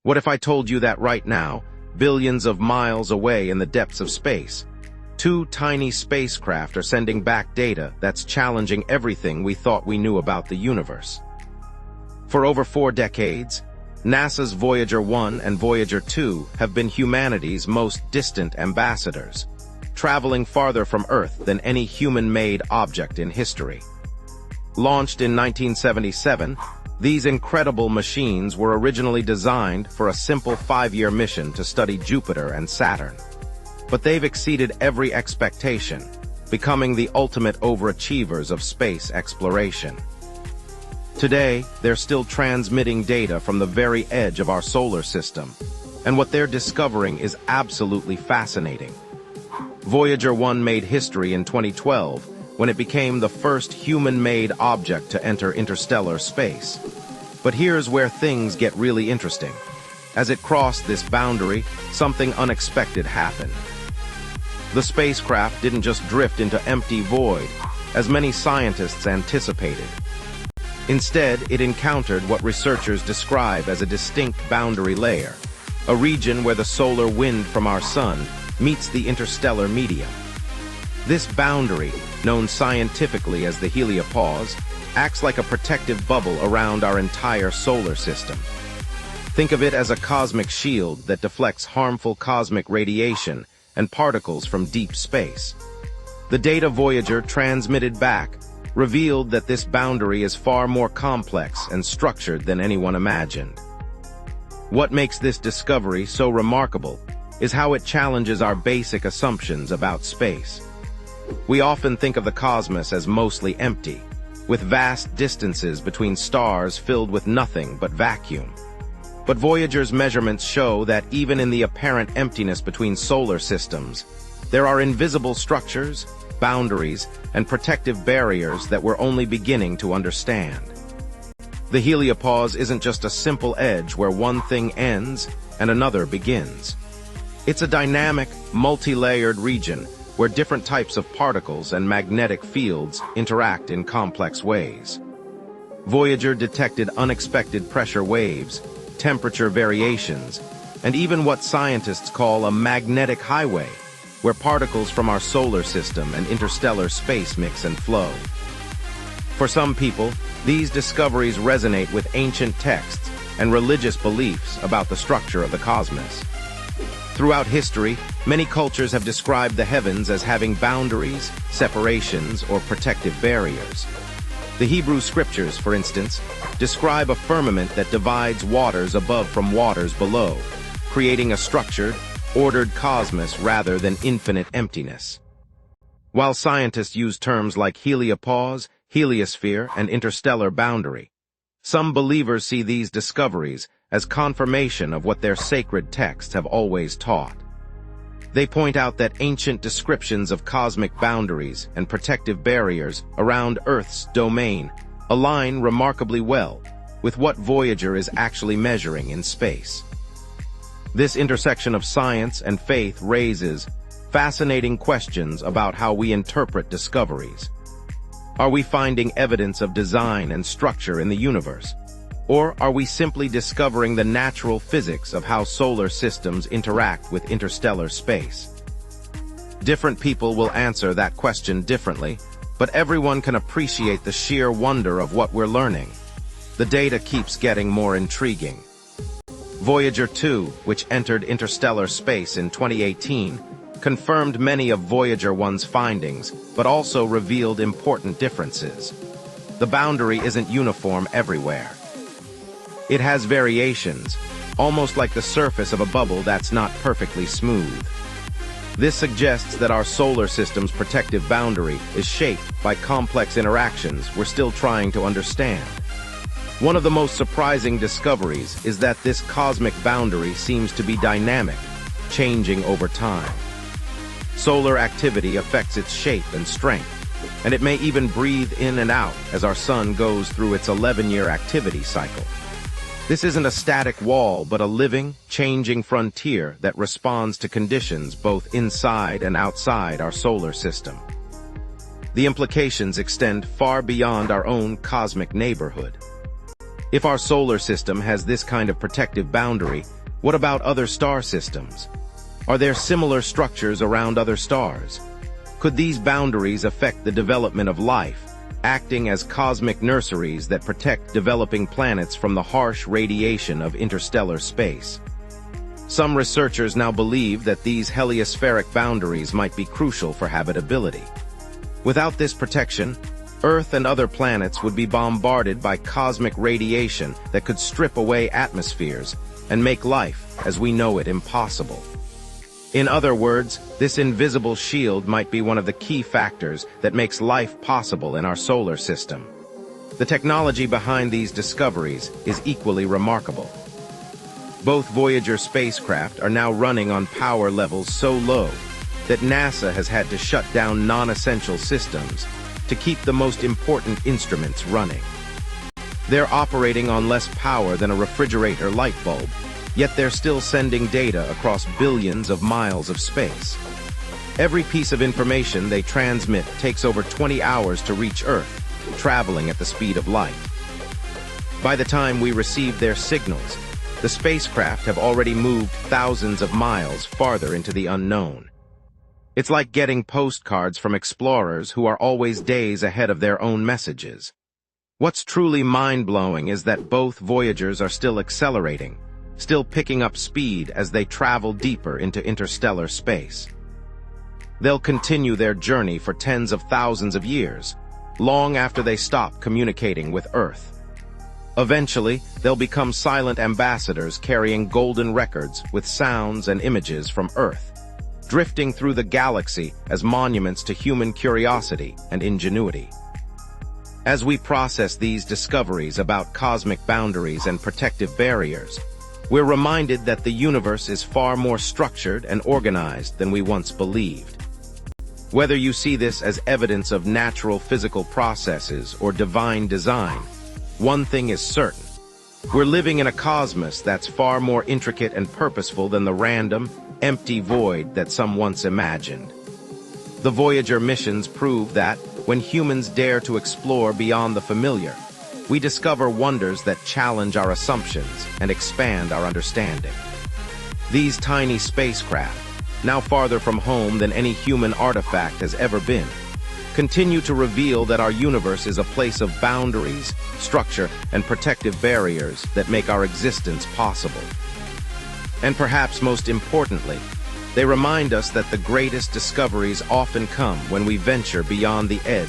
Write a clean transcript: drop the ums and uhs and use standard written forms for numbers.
What if I told you that right now, billions of miles away in the depths of space, two tiny spacecraft are sending back data that's challenging everything we thought we knew about the universe? For over 4 decades, NASA's Voyager 1 and Voyager 2 have been humanity's most distant ambassadors, traveling farther from Earth than any human-made object in history. Launched in 1977, these incredible machines were originally designed for a simple 5-year mission to study Jupiter and Saturn. But they've exceeded every expectation, becoming the ultimate overachievers of space exploration. Today, they're still transmitting data from the very edge of our solar system, and what they're discovering is absolutely fascinating. Voyager 1 made history in 2012 when it became the first human-made object to enter interstellar space. But here's where things get really interesting. As it crossed this boundary, something unexpected happened. The spacecraft didn't just drift into empty void, as many scientists anticipated. Instead, it encountered what researchers describe as a distinct boundary layer, a region where the solar wind from our sun meets the interstellar medium. This boundary, known scientifically as the heliopause, acts like a protective bubble around our entire solar system. Think of it as a cosmic shield that deflects harmful cosmic radiation and particles from deep space. The data Voyager transmitted back revealed that this boundary is far more complex and structured than anyone imagined. What makes this discovery so remarkable is how it challenges our basic assumptions about space. We often think of the cosmos as mostly empty, with vast distances between stars filled with nothing but vacuum. But Voyager's measurements show that even in the apparent emptiness between solar systems, there are invisible structures, boundaries, and protective barriers that we're only beginning to understand. The heliopause isn't just a simple edge where one thing ends and another begins. It's a dynamic, multi-layered region where different types of particles and magnetic fields interact in complex ways. Voyager detected unexpected pressure waves, temperature variations, and even what scientists call a magnetic highway, where particles from our solar system and interstellar space mix and flow. For some people, these discoveries resonate with ancient texts and religious beliefs about the structure of the cosmos. Throughout history, many cultures have described the heavens as having boundaries, separations, or protective barriers. The Hebrew scriptures, for instance, describe a firmament that divides waters above from waters below, creating a structured, ordered cosmos rather than infinite emptiness. While scientists use terms like heliopause, heliosphere, and interstellar boundary, some believers see these discoveries as confirmation of what their sacred texts have always taught. They point out that ancient descriptions of cosmic boundaries and protective barriers around Earth's domain align remarkably well with what Voyager is actually measuring in space. This intersection of science and faith raises fascinating questions about how we interpret discoveries. Are we finding evidence of design and structure in the universe? Or are we simply discovering the natural physics of how solar systems interact with interstellar space? Different people will answer that question differently, but everyone can appreciate the sheer wonder of what we're learning. The data keeps getting more intriguing. Voyager 2, which entered interstellar space in 2018, confirmed many of Voyager 1's findings, but also revealed important differences. The boundary isn't uniform everywhere. It has variations, almost like the surface of a bubble that's not perfectly smooth. This suggests that our solar system's protective boundary is shaped by complex interactions we're still trying to understand. One of the most surprising discoveries is that this cosmic boundary seems to be dynamic, changing over time. Solar activity affects its shape and strength, and it may even breathe in and out as our sun goes through its 11-year activity cycle. This isn't a static wall, but a living, changing frontier that responds to conditions both inside and outside our solar system. The implications extend far beyond our own cosmic neighborhood. If our solar system has this kind of protective boundary, What about other star systems? Are there similar structures around other stars? Could these boundaries affect the development of life, acting as cosmic nurseries that protect developing planets from the harsh radiation of interstellar space? Some researchers now believe that these heliospheric boundaries might be crucial for habitability. Without this protection, Earth and other planets would be bombarded by cosmic radiation that could strip away atmospheres and make life, as we know it, impossible. In other words, this invisible shield might be one of the key factors that makes life possible in our solar system. The technology behind these discoveries is equally remarkable. Both Voyager spacecraft are now running on power levels so low that NASA has had to shut down non-essential systems to keep the most important instruments running. They're operating on less power than a refrigerator light bulb, yet they're still sending data across billions of miles of space. Every piece of information they transmit takes over 20 hours to reach Earth, traveling at the speed of light. By the time we receive their signals, the spacecraft have already moved thousands of miles farther into the unknown. It's like getting postcards from explorers who are always days ahead of their own messages. What's truly mind-blowing is that both Voyagers are still accelerating, still picking up speed as they travel deeper into interstellar space. They'll continue their journey for tens of thousands of years, long after they stop communicating with Earth. Eventually, they'll become silent ambassadors carrying golden records with sounds and images from Earth, drifting through the galaxy as monuments to human curiosity and ingenuity. As we process these discoveries about cosmic boundaries and protective barriers, we're reminded that the universe is far more structured and organized than we once believed. Whether you see this as evidence of natural physical processes or divine design, one thing is certain. We're living in a cosmos that's far more intricate and purposeful than the random, empty void that some once imagined. The Voyager missions prove that, when humans dare to explore beyond the familiar, we discover wonders that challenge our assumptions and expand our understanding. These tiny spacecraft, now farther from home than any human artifact has ever been, continue to reveal that our universe is a place of boundaries, structure, and protective barriers that make our existence possible. And perhaps most importantly, they remind us that the greatest discoveries often come when we venture beyond the edge